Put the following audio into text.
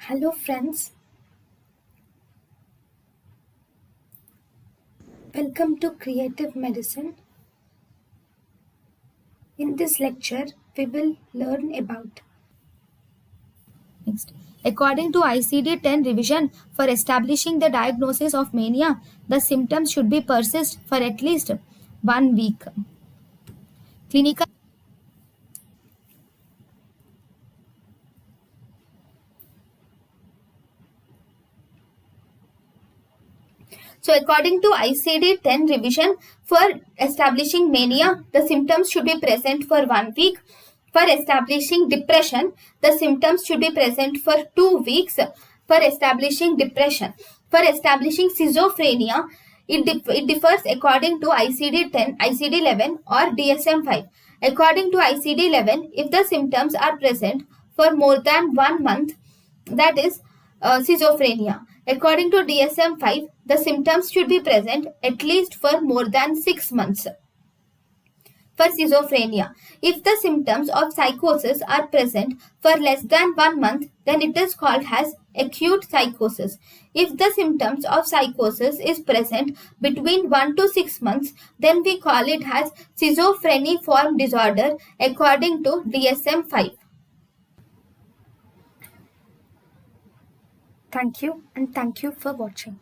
Hello friends, welcome to Creative Medicine. In this lecture, we will learn about Next. According to ICD-10 revision, for establishing the diagnosis of mania, the symptoms should be persist for at least 1 week. Clinical So according to ICD-10 revision, for establishing mania, the symptoms should be present for 1 week. For establishing depression, the symptoms should be present for 2 weeks. For establishing depression, for establishing schizophrenia, it differs according to ICD-10, ICD-11 or DSM-5. According to ICD-11, if the symptoms are present for more than 1 month, that is schizophrenia. According to DSM-5, the symptoms should be present at least for more than 6 months. For schizophrenia, if the symptoms of psychosis are present for less than 1 month, then it is called as acute psychosis. If the symptoms of psychosis is present between 1 to 6 months, then we call it as schizophreniform disorder according to DSM-5. Thank you and thank you for watching.